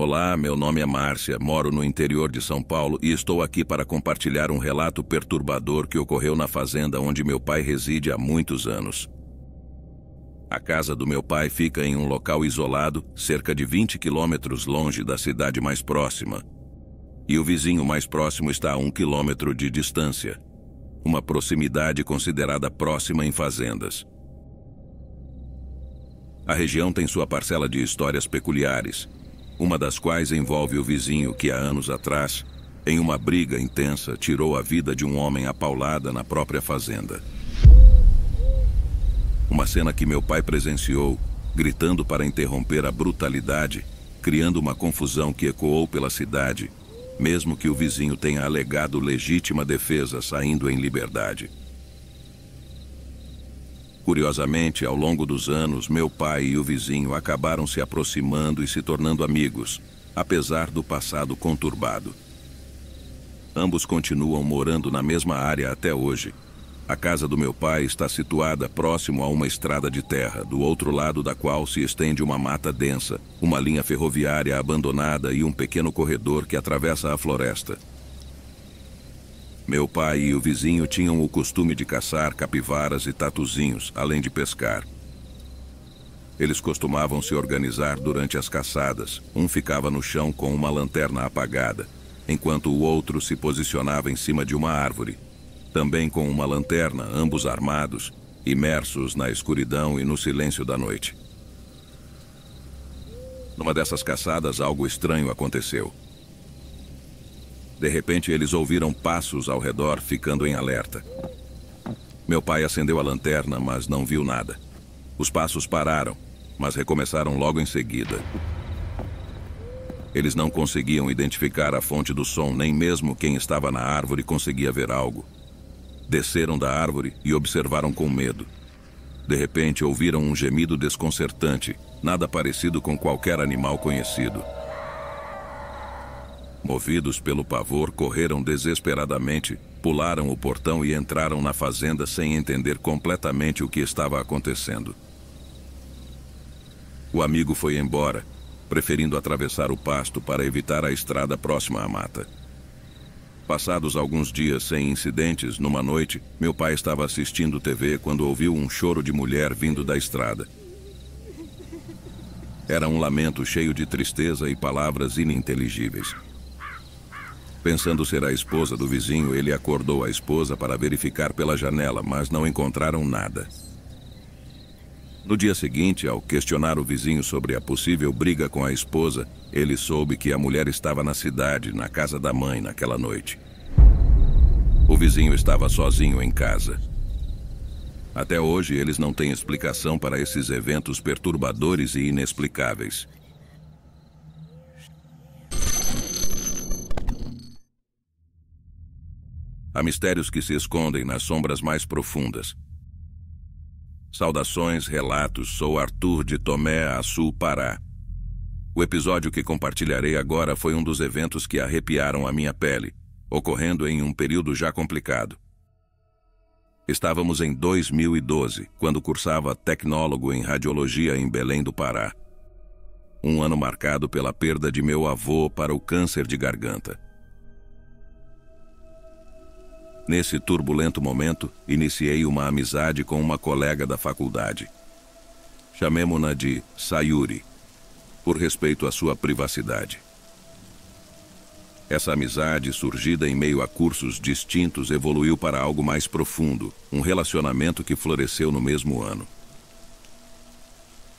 Olá, meu nome é Márcia, moro no interior de São Paulo e estou aqui para compartilhar um relato perturbador que ocorreu na fazenda onde meu pai reside há muitos anos. A casa do meu pai fica em um local isolado, cerca de 20 quilômetros longe da cidade mais próxima. E o vizinho mais próximo está a 1 quilômetro de distância. Uma proximidade considerada próxima em fazendas. A região tem sua parcela de histórias peculiares, uma das quais envolve o vizinho que há anos atrás, em uma briga intensa, tirou a vida de um homem à paulada na própria fazenda. Uma cena que meu pai presenciou, gritando para interromper a brutalidade, criando uma confusão que ecoou pela cidade, mesmo que o vizinho tenha alegado legítima defesa saindo em liberdade. Curiosamente, ao longo dos anos, meu pai e o vizinho acabaram se aproximando e se tornando amigos, apesar do passado conturbado. Ambos continuam morando na mesma área até hoje. A casa do meu pai está situada próximo a uma estrada de terra, do outro lado da qual se estende uma mata densa, uma linha ferroviária abandonada e um pequeno corredor que atravessa a floresta. Meu pai e o vizinho tinham o costume de caçar capivaras e tatuzinhos, além de pescar. Eles costumavam se organizar durante as caçadas. Um ficava no chão com uma lanterna apagada, enquanto o outro se posicionava em cima de uma árvore. Também com uma lanterna, ambos armados, imersos na escuridão e no silêncio da noite. Numa dessas caçadas, algo estranho aconteceu. De repente, eles ouviram passos ao redor, ficando em alerta. Meu pai acendeu a lanterna, mas não viu nada. Os passos pararam, mas recomeçaram logo em seguida. Eles não conseguiam identificar a fonte do som, nem mesmo quem estava na árvore conseguia ver algo. Desceram da árvore e observaram com medo. De repente, ouviram um gemido desconcertante, nada parecido com qualquer animal conhecido. Movidos pelo pavor, correram desesperadamente, pularam o portão e entraram na fazenda sem entender completamente o que estava acontecendo. O amigo foi embora, preferindo atravessar o pasto para evitar a estrada próxima à mata. Passados alguns dias sem incidentes, numa noite, meu pai estava assistindo TV quando ouviu um choro de mulher vindo da estrada. Era um lamento cheio de tristeza e palavras ininteligíveis. Pensando ser a esposa do vizinho, ele acordou a esposa para verificar pela janela, mas não encontraram nada. No dia seguinte, ao questionar o vizinho sobre a possível briga com a esposa, ele soube que a mulher estava na cidade, na casa da mãe, naquela noite. O vizinho estava sozinho em casa. Até hoje, eles não têm explicação para esses eventos perturbadores e inexplicáveis. Há mistérios que se escondem nas sombras mais profundas. Saudações, relatos, sou Arthur de Tomé, Açu, Pará. O episódio que compartilharei agora foi um dos eventos que arrepiaram a minha pele, ocorrendo em um período já complicado. Estávamos em 2012, quando cursava tecnólogo em radiologia em Belém do Pará. Um ano marcado pela perda de meu avô para o câncer de garganta. Nesse turbulento momento, iniciei uma amizade com uma colega da faculdade. Chamemo-na de Sayuri, por respeito à sua privacidade. Essa amizade, surgida em meio a cursos distintos, evoluiu para algo mais profundo, um relacionamento que floresceu no mesmo ano.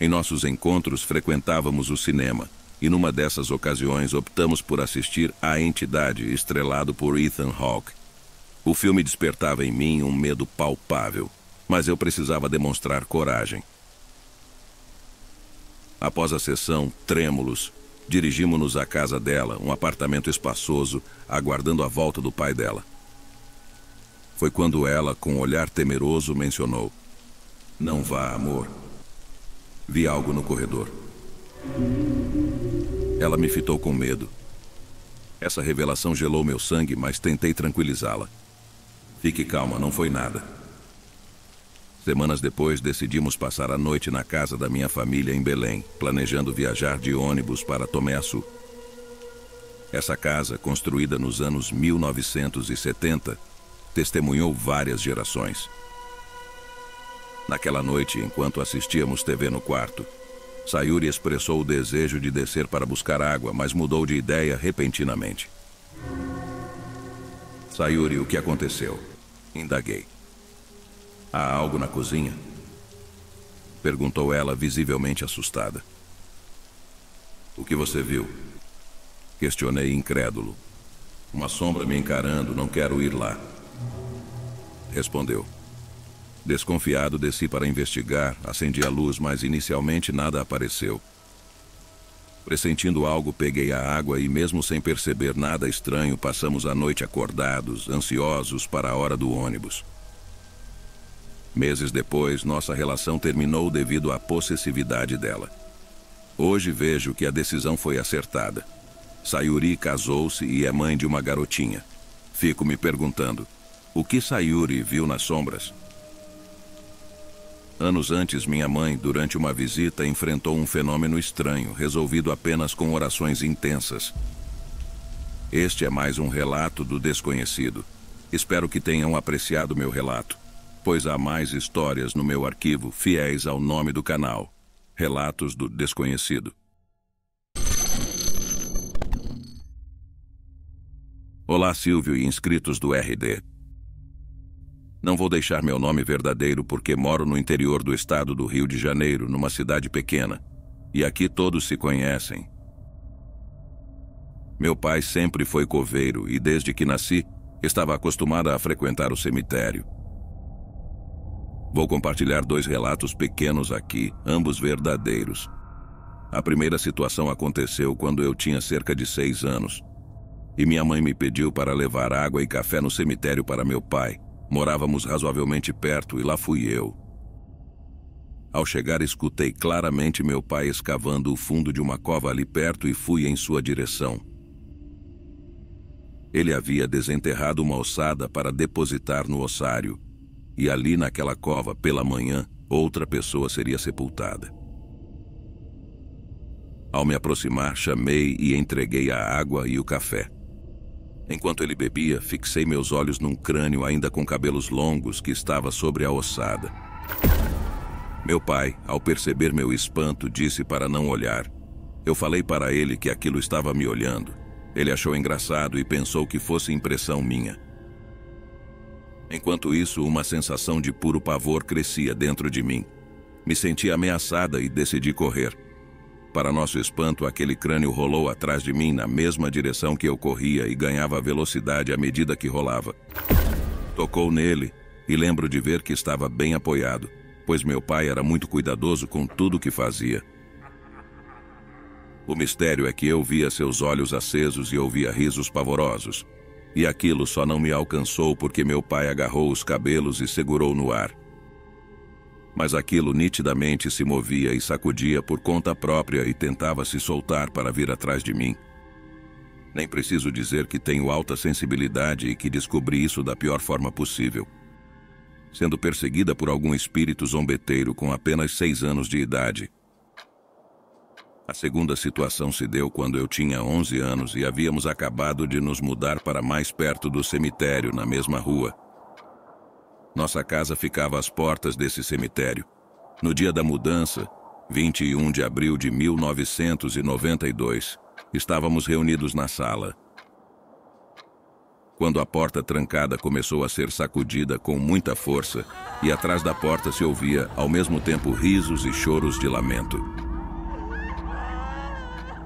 Em nossos encontros, frequentávamos o cinema, e numa dessas ocasiões optamos por assistir A Entidade, estrelado por Ethan Hawke. O filme despertava em mim um medo palpável, mas eu precisava demonstrar coragem. Após a sessão, trêmulos, dirigimos-nos à casa dela, um apartamento espaçoso, aguardando a volta do pai dela. Foi quando ela, com um olhar temeroso, mencionou: "Não vá, amor. Vi algo no corredor." Ela me fitou com medo. Essa revelação gelou meu sangue, mas tentei tranquilizá-la. "Fique calma, não foi nada." Semanas depois, decidimos passar a noite na casa da minha família em Belém, planejando viajar de ônibus para Tomé Açu. Essa casa, construída nos anos 1970, testemunhou várias gerações. Naquela noite, enquanto assistíamos TV no quarto, Sayuri expressou o desejo de descer para buscar água, mas mudou de ideia repentinamente. Sayuri, o que aconteceu? Indaguei. Há algo na cozinha? Perguntou ela, visivelmente assustada. O que você viu? Questionei incrédulo. Uma sombra me encarando, não quero ir lá. Respondeu. Desconfiado, desci para investigar, acendi a luz, mas inicialmente nada apareceu. Pressentindo algo, peguei a água e, mesmo sem perceber nada estranho, passamos a noite acordados, ansiosos para a hora do ônibus. Meses depois, nossa relação terminou devido à possessividade dela. Hoje vejo que a decisão foi acertada. Sayuri casou-se e é mãe de uma garotinha. Fico me perguntando, o que Sayuri viu nas sombras? Anos antes, minha mãe, durante uma visita, enfrentou um fenômeno estranho, resolvido apenas com orações intensas. Este é mais um relato do desconhecido. Espero que tenham apreciado meu relato, pois há mais histórias no meu arquivo fiéis ao nome do canal, Relatos do Desconhecido. Olá, Silvio e inscritos do RD. Não vou deixar meu nome verdadeiro porque moro no interior do estado do Rio de Janeiro, numa cidade pequena, e aqui todos se conhecem. Meu pai sempre foi coveiro e desde que nasci, estava acostumado a frequentar o cemitério. Vou compartilhar 2 relatos pequenos aqui, ambos verdadeiros. A primeira situação aconteceu quando eu tinha cerca de 6 anos, e minha mãe me pediu para levar água e café no cemitério para meu pai. Morávamos razoavelmente perto e lá fui eu. Ao chegar, escutei claramente meu pai escavando o fundo de uma cova ali perto e fui em sua direção. Ele havia desenterrado uma ossada para depositar no ossário, e ali naquela cova, pela manhã, outra pessoa seria sepultada. Ao me aproximar, chamei e entreguei a água e o café. Enquanto ele bebia, fixei meus olhos num crânio ainda com cabelos longos que estava sobre a ossada. Meu pai, ao perceber meu espanto, disse para não olhar. Eu falei para ele que aquilo estava me olhando. Ele achou engraçado e pensou que fosse impressão minha. Enquanto isso, uma sensação de puro pavor crescia dentro de mim. Me senti ameaçada e decidi correr. Para nosso espanto, aquele crânio rolou atrás de mim na mesma direção que eu corria e ganhava velocidade à medida que rolava. Tocou nele e lembro de ver que estava bem apoiado, pois meu pai era muito cuidadoso com tudo que fazia. O mistério é que eu via seus olhos acesos e ouvia risos pavorosos. E aquilo só não me alcançou porque meu pai agarrou os cabelos e segurou no ar. Mas aquilo nitidamente se movia e sacudia por conta própria e tentava se soltar para vir atrás de mim. Nem preciso dizer que tenho alta sensibilidade e que descobri isso da pior forma possível. Sendo perseguida por algum espírito zombeteiro com apenas 6 anos de idade. A segunda situação se deu quando eu tinha 11 anos e havíamos acabado de nos mudar para mais perto do cemitério, na mesma rua. Nossa casa ficava às portas desse cemitério. No dia da mudança, 21 de abril de 1992, estávamos reunidos na sala. Quando a porta trancada começou a ser sacudida com muita força, e atrás da porta se ouvia, ao mesmo tempo, risos e choros de lamento.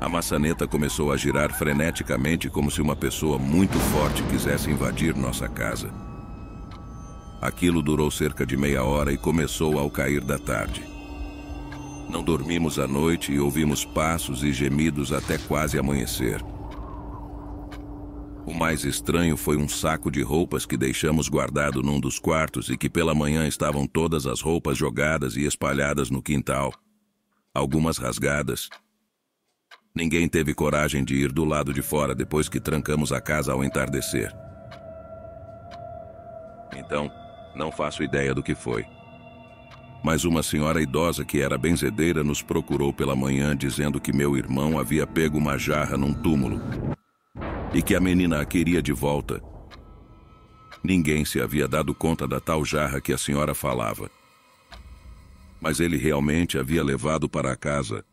A maçaneta começou a girar freneticamente como se uma pessoa muito forte quisesse invadir nossa casa. Aquilo durou cerca de meia hora e começou ao cair da tarde. Não dormimos à noite e ouvimos passos e gemidos até quase amanhecer. O mais estranho foi um saco de roupas que deixamos guardado num dos quartos e que pela manhã estavam todas as roupas jogadas e espalhadas no quintal. Algumas rasgadas. Ninguém teve coragem de ir do lado de fora depois que trancamos a casa ao entardecer. Então, não faço ideia do que foi. Mas uma senhora idosa que era benzedeira nos procurou pela manhã dizendo que meu irmão havia pego uma jarra num túmulo. e que a menina a queria de volta. Ninguém se havia dado conta da tal jarra que a senhora falava. Mas ele realmente havia levado para a casa.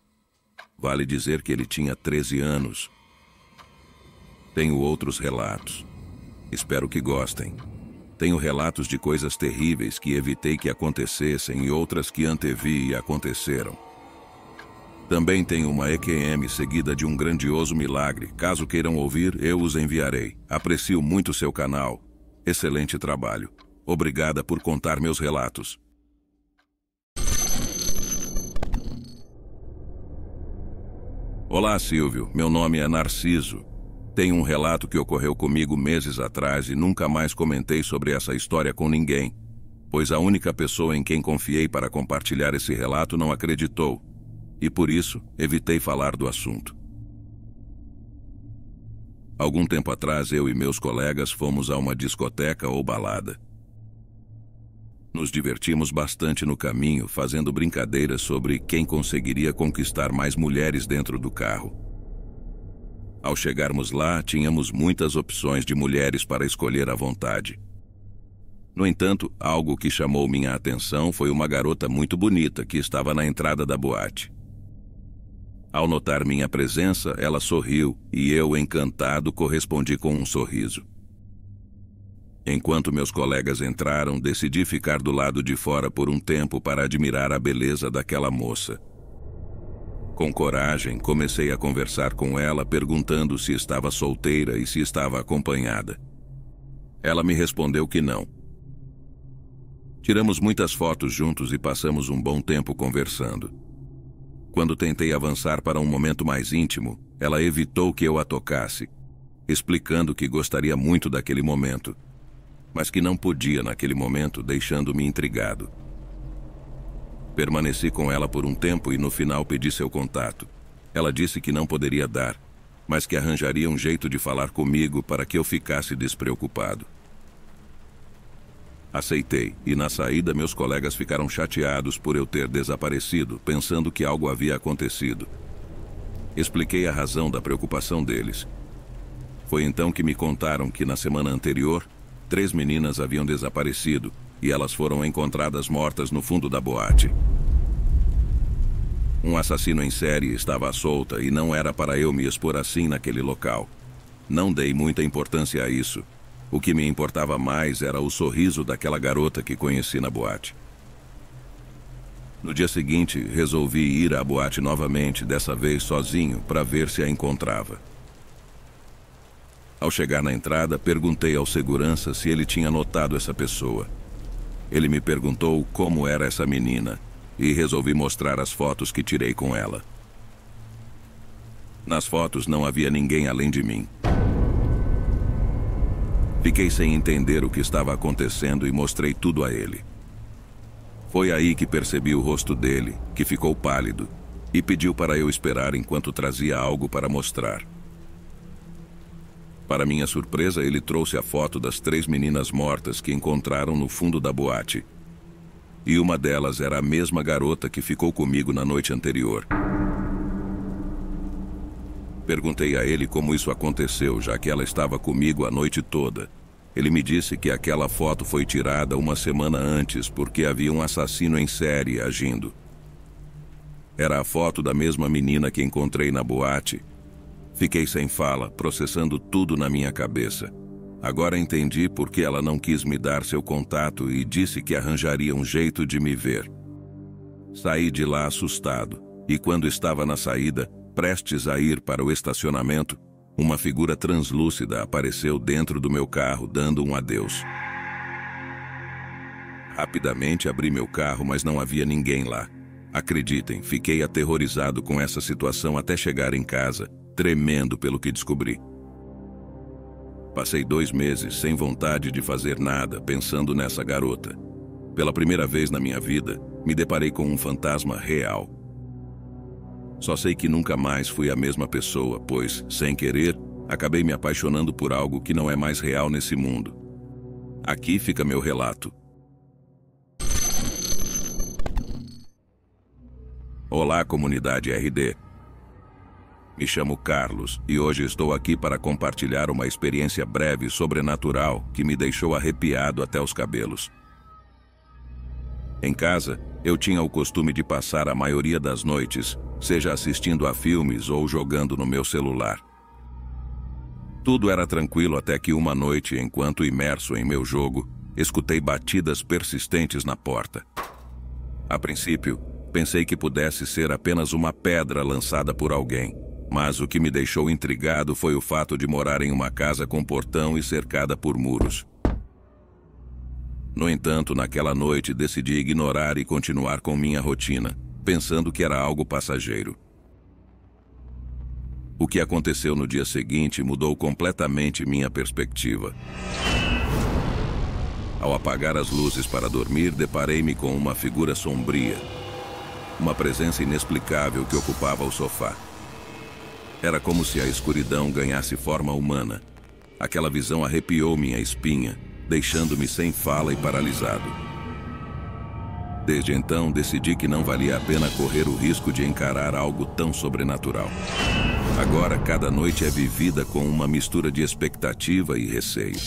Vale dizer que ele tinha 13 anos. Tenho outros relatos. Espero que gostem. Tenho relatos de coisas terríveis que evitei que acontecessem e outras que antevi e aconteceram. Também tenho uma EQM seguida de um grandioso milagre. Caso queiram ouvir, eu os enviarei. Aprecio muito seu canal. Excelente trabalho. Obrigada por contar meus relatos. Olá, Silvio. Meu nome é Narciso. Tenho um relato que ocorreu comigo meses atrás e nunca mais comentei sobre essa história com ninguém, pois a única pessoa em quem confiei para compartilhar esse relato não acreditou, e por isso evitei falar do assunto. Algum tempo atrás, eu e meus colegas fomos a uma discoteca ou balada. Nos divertimos bastante no caminho, fazendo brincadeiras sobre quem conseguiria conquistar mais mulheres dentro do carro. Ao chegarmos lá, tínhamos muitas opções de mulheres para escolher à vontade. No entanto, algo que chamou minha atenção foi uma garota muito bonita que estava na entrada da boate. Ao notar minha presença, ela sorriu e eu, encantado, correspondi com um sorriso. Enquanto meus colegas entraram, decidi ficar do lado de fora por um tempo para admirar a beleza daquela moça. Com coragem, comecei a conversar com ela, perguntando se estava solteira e se estava acompanhada. Ela me respondeu que não. Tiramos muitas fotos juntos e passamos um bom tempo conversando. Quando tentei avançar para um momento mais íntimo, ela evitou que eu a tocasse, explicando que gostaria muito daquele momento, mas que não podia naquele momento, deixando-me intrigado. Permaneci com ela por um tempo e no final pedi seu contato. Ela disse que não poderia dar, mas que arranjaria um jeito de falar comigo para que eu ficasse despreocupado. Aceitei, e na saída meus colegas ficaram chateados por eu ter desaparecido, pensando que algo havia acontecido. Expliquei a razão da preocupação deles. Foi então que me contaram que na semana anterior, 3 meninas haviam desaparecido, e elas foram encontradas mortas no fundo da boate. Um assassino em série estava à solta e não era para eu me expor assim naquele local. Não dei muita importância a isso. O que me importava mais era o sorriso daquela garota que conheci na boate. No dia seguinte, resolvi ir à boate novamente, dessa vez sozinho, para ver se a encontrava. Ao chegar na entrada, perguntei ao segurança se ele tinha notado essa pessoa. Ele me perguntou como era essa menina e resolvi mostrar as fotos que tirei com ela. Nas fotos não havia ninguém além de mim. Fiquei sem entender o que estava acontecendo e mostrei tudo a ele. Foi aí que percebi o rosto dele, que ficou pálido, e pediu para eu esperar enquanto trazia algo para mostrar. Para minha surpresa, ele trouxe a foto das 3 meninas mortas que encontraram no fundo da boate. E uma delas era a mesma garota que ficou comigo na noite anterior. Perguntei a ele como isso aconteceu, já que ela estava comigo a noite toda. Ele me disse que aquela foto foi tirada uma semana antes porque havia um assassino em série agindo. Era a foto da mesma menina que encontrei na boate. Fiquei sem fala, processando tudo na minha cabeça. Agora entendi por que ela não quis me dar seu contato e disse que arranjaria um jeito de me ver. Saí de lá assustado, e quando estava na saída, prestes a ir para o estacionamento, uma figura translúcida apareceu dentro do meu carro, dando um adeus. Rapidamente abri meu carro, mas não havia ninguém lá. Acreditem, fiquei aterrorizado com essa situação até chegar em casa, tremendo pelo que descobri. Passei 2 meses sem vontade de fazer nada, pensando nessa garota. Pela primeira vez na minha vida, me deparei com um fantasma real. Só sei que nunca mais fui a mesma pessoa, pois, sem querer, acabei me apaixonando por algo que não é mais real nesse mundo. Aqui fica meu relato. Olá, comunidade RD. Me chamo Carlos e hoje estou aqui para compartilhar uma experiência breve e sobrenatural que me deixou arrepiado até os cabelos. Em casa, eu tinha o costume de passar a maioria das noites, seja assistindo a filmes ou jogando no meu celular. Tudo era tranquilo até que uma noite, enquanto imerso em meu jogo, escutei batidas persistentes na porta. A princípio, pensei que pudesse ser apenas uma pedra lançada por alguém, mas o que me deixou intrigado foi o fato de morar em uma casa com portão e cercada por muros. No entanto, naquela noite decidi ignorar e continuar com minha rotina, pensando que era algo passageiro. O que aconteceu no dia seguinte mudou completamente minha perspectiva. Ao apagar as luzes para dormir, deparei-me com uma figura sombria, uma presença inexplicável que ocupava o sofá. Era como se a escuridão ganhasse forma humana. Aquela visão arrepiou minha espinha, deixando-me sem fala e paralisado. Desde então, decidi que não valia a pena correr o risco de encarar algo tão sobrenatural. Agora, cada noite é vivida com uma mistura de expectativa e receio.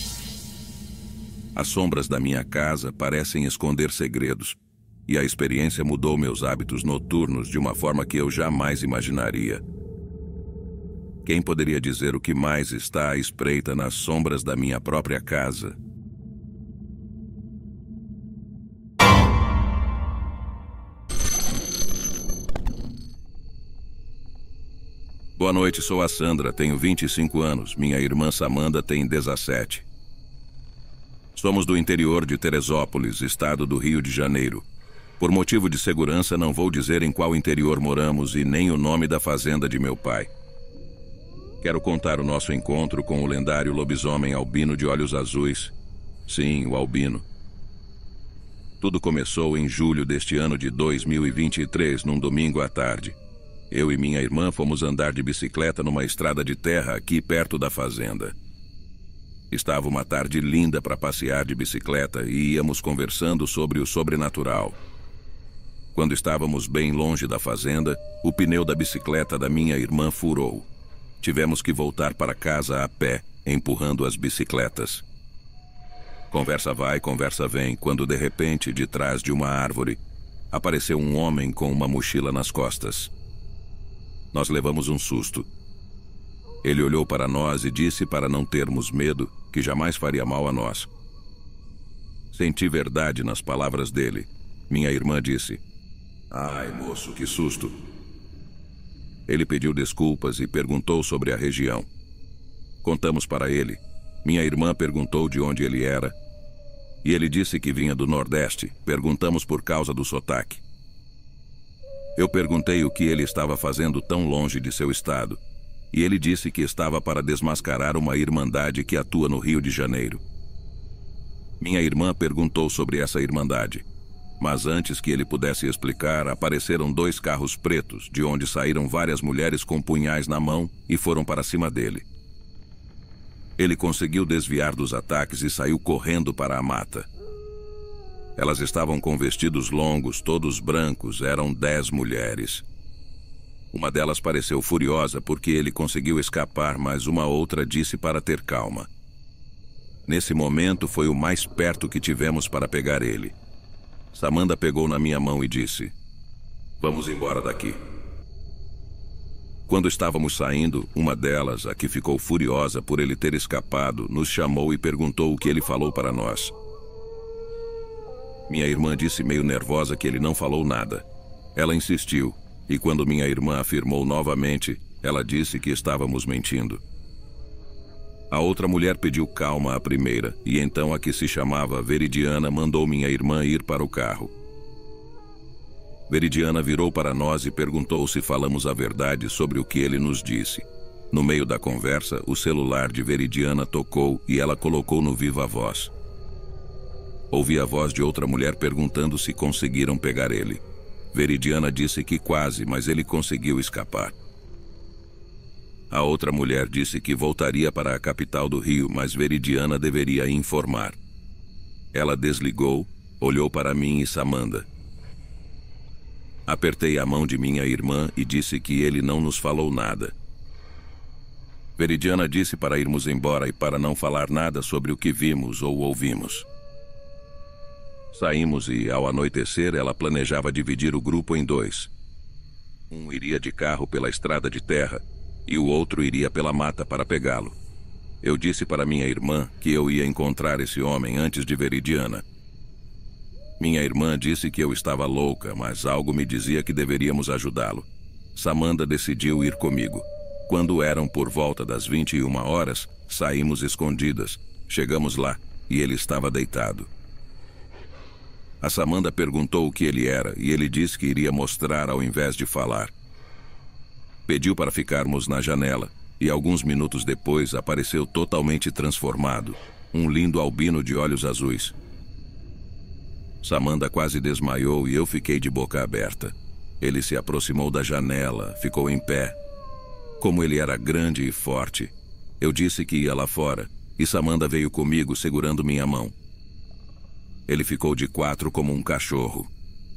As sombras da minha casa parecem esconder segredos, e a experiência mudou meus hábitos noturnos de uma forma que eu jamais imaginaria. Quem poderia dizer o que mais está à espreita nas sombras da minha própria casa? Boa noite, sou a Sandra, tenho 25 anos, minha irmã Samanda tem 17. Somos do interior de Teresópolis, estado do Rio de Janeiro. Por motivo de segurança, não vou dizer em qual interior moramos e nem o nome da fazenda de meu pai. Quero contar o nosso encontro com o lendário lobisomem albino de olhos azuis. Sim, o albino. Tudo começou em julho deste ano de 2023, num domingo à tarde. Eu e minha irmã fomos andar de bicicleta numa estrada de terra aqui perto da fazenda. Estava uma tarde linda para passear de bicicleta e íamos conversando sobre o sobrenatural. Quando estávamos bem longe da fazenda, o pneu da bicicleta da minha irmã furou. Tivemos que voltar para casa a pé, empurrando as bicicletas. Conversa vai, conversa vem, quando de repente, de trás de uma árvore, apareceu um homem com uma mochila nas costas. Nós levamos um susto. Ele olhou para nós e disse para não termos medo, que jamais faria mal a nós. Senti verdade nas palavras dele. Minha irmã disse: "Ai, moço, que susto." Ele pediu desculpas e perguntou sobre a região. Contamos para ele. Minha irmã perguntou de onde ele era. E ele disse que vinha do Nordeste. Perguntamos por causa do sotaque. Eu perguntei o que ele estava fazendo tão longe de seu estado. E ele disse que estava para desmascarar uma irmandade que atua no Rio de Janeiro. Minha irmã perguntou sobre essa irmandade. Mas antes que ele pudesse explicar, apareceram 2 carros pretos, de onde saíram várias mulheres com punhais na mão e foram para cima dele. Ele conseguiu desviar dos ataques e saiu correndo para a mata. Elas estavam com vestidos longos, todos brancos, eram 10 mulheres. Uma delas pareceu furiosa porque ele conseguiu escapar, mas uma outra disse para ter calma. Nesse momento foi o mais perto que tivemos para pegar ele. Samanda pegou na minha mão e disse: "Vamos embora daqui." Quando estávamos saindo, uma delas, a que ficou furiosa por ele ter escapado, nos chamou e perguntou o que ele falou para nós. Minha irmã disse meio nervosa que ele não falou nada. Ela insistiu, e quando minha irmã afirmou novamente, ela disse que estávamos mentindo. A outra mulher pediu calma à primeira, e então a que se chamava Veridiana mandou minha irmã ir para o carro. Veridiana virou para nós e perguntou se falamos a verdade sobre o que ele nos disse. No meio da conversa, o celular de Veridiana tocou e ela colocou no viva voz. Ouvi a voz de outra mulher perguntando se conseguiram pegar ele. Veridiana disse que quase, mas ele conseguiu escapar. A outra mulher disse que voltaria para a capital do Rio, mas Veridiana deveria informar. Ela desligou, olhou para mim e Samanda. Apertei a mão de minha irmã e disse que ele não nos falou nada. Veridiana disse para irmos embora e para não falar nada sobre o que vimos ou ouvimos. Saímos e, ao anoitecer, ela planejava dividir o grupo em dois. Um iria de carro pela estrada de terra e o outro iria pela mata para pegá-lo. Eu disse para minha irmã que eu ia encontrar esse homem antes de Veridiana. Minha irmã disse que eu estava louca, mas algo me dizia que deveríamos ajudá-lo. Samantha decidiu ir comigo. Quando eram por volta das 21 horas, saímos escondidas. Chegamos lá e ele estava deitado. A Samantha perguntou o que ele era e ele disse que iria mostrar ao invés de falar. Pediu para ficarmos na janela e alguns minutos depois apareceu totalmente transformado, um lindo albino de olhos azuis. Samantha quase desmaiou e eu fiquei de boca aberta. Ele se aproximou da janela, ficou em pé. Como ele era grande e forte, eu disse que ia lá fora e Samantha veio comigo segurando minha mão. Ele ficou de quatro como um cachorro.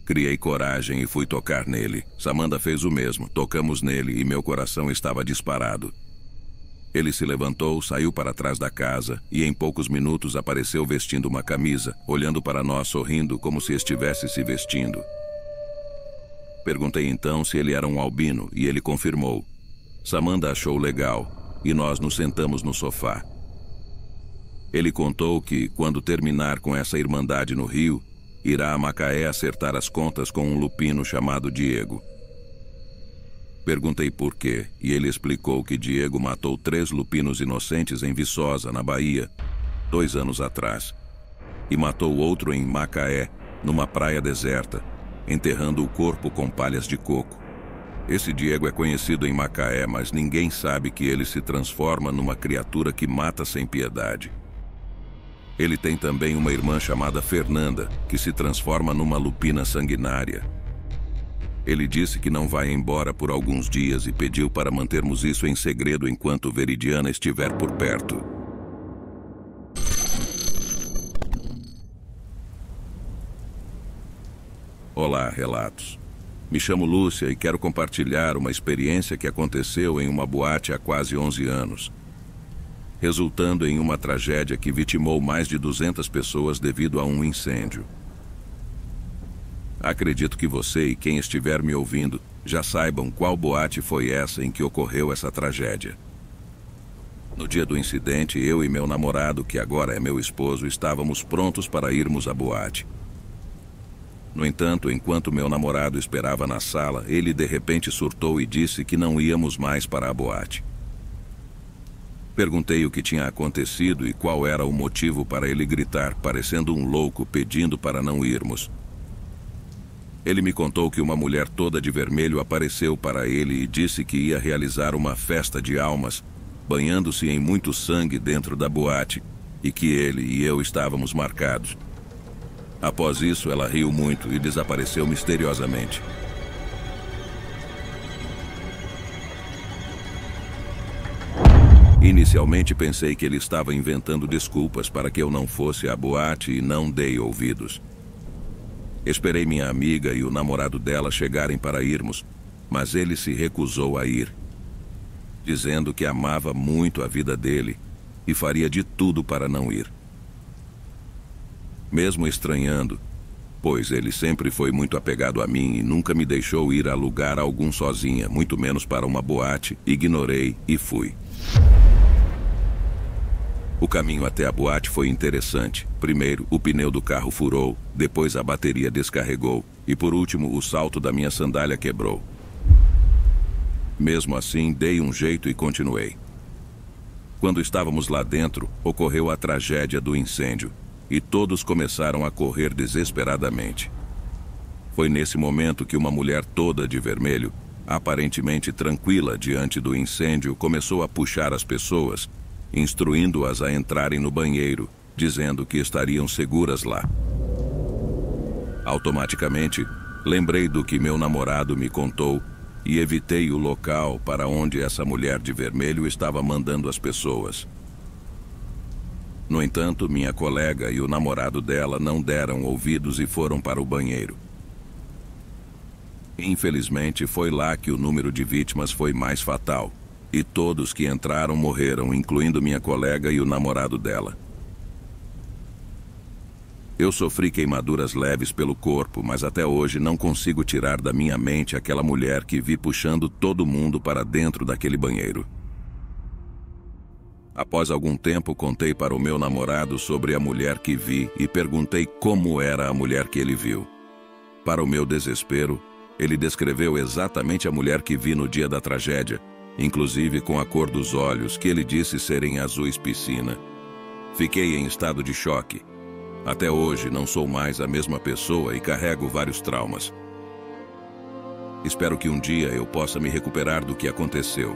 Criei coragem e fui tocar nele. Samantha fez o mesmo. Tocamos nele e meu coração estava disparado. Ele se levantou, saiu para trás da casa e em poucos minutos apareceu vestindo uma camisa, olhando para nós sorrindo como se estivesse se vestindo. Perguntei então se ele era um albino e ele confirmou. Samantha achou legal e nós nos sentamos no sofá. Ele contou que, quando terminar com essa irmandade no Rio, irá a Macaé acertar as contas com um lupino chamado Diego. Perguntei por quê, e ele explicou que Diego matou 3 lupinos inocentes em Viçosa, na Bahia, 2 anos atrás, e matou outro em Macaé, numa praia deserta, enterrando o corpo com palhas de coco. Esse Diego é conhecido em Macaé, mas ninguém sabe que ele se transforma numa criatura que mata sem piedade. Ele tem também uma irmã chamada Fernanda, que se transforma numa lupina sanguinária. Ele disse que não vai embora por alguns dias e pediu para mantermos isso em segredo enquanto Veridiana estiver por perto. Olá, relatos. Me chamo Lúcia e quero compartilhar uma experiência que aconteceu em uma boate há quase 11 anos. Resultando em uma tragédia que vitimou mais de 200 pessoas devido a um incêndio. Acredito que você e quem estiver me ouvindo já saibam qual boate foi essa em que ocorreu essa tragédia. No dia do incidente, eu e meu namorado, que agora é meu esposo, estávamos prontos para irmos à boate. No entanto, enquanto meu namorado esperava na sala, ele de repente surtou e disse que não íamos mais para a boate. Perguntei o que tinha acontecido e qual era o motivo para ele gritar, parecendo um louco, pedindo para não irmos. Ele me contou que uma mulher toda de vermelho apareceu para ele e disse que ia realizar uma festa de almas, banhando-se em muito sangue dentro da boate, e que ele e eu estávamos marcados. Após isso, ela riu muito e desapareceu misteriosamente. Inicialmente pensei que ele estava inventando desculpas para que eu não fosse à boate e não dei ouvidos. Esperei minha amiga e o namorado dela chegarem para irmos, mas ele se recusou a ir, dizendo que amava muito a vida dele e faria de tudo para não ir. Mesmo estranhando, pois ele sempre foi muito apegado a mim e nunca me deixou ir a lugar algum sozinha, muito menos para uma boate, ignorei e fui. O caminho até a boate foi interessante. Primeiro, o pneu do carro furou, depois a bateria descarregou e, por último, o salto da minha sandália quebrou. Mesmo assim, dei um jeito e continuei. Quando estávamos lá dentro, ocorreu a tragédia do incêndio e todos começaram a correr desesperadamente. Foi nesse momento que uma mulher toda de vermelho, aparentemente tranquila diante do incêndio, começou a puxar as pessoas, instruindo-as a entrarem no banheiro, dizendo que estariam seguras lá. Automaticamente, lembrei do que meu namorado me contou e evitei o local para onde essa mulher de vermelho estava mandando as pessoas. No entanto, minha colega e o namorado dela não deram ouvidos e foram para o banheiro. Infelizmente, foi lá que o número de vítimas foi mais fatal, E todos que entraram morreram, incluindo minha colega e o namorado dela. Eu sofri queimaduras leves pelo corpo, mas até hoje não consigo tirar da minha mente aquela mulher que vi puxando todo mundo para dentro daquele banheiro. Após algum tempo, contei para o meu namorado sobre a mulher que vi e perguntei como era a mulher que ele viu. Para o meu desespero, ele descreveu exatamente a mulher que vi no dia da tragédia, inclusive com a cor dos olhos, que ele disse serem azuis piscina. Fiquei em estado de choque. Até hoje não sou mais a mesma pessoa e carrego vários traumas. Espero que um dia eu possa me recuperar do que aconteceu.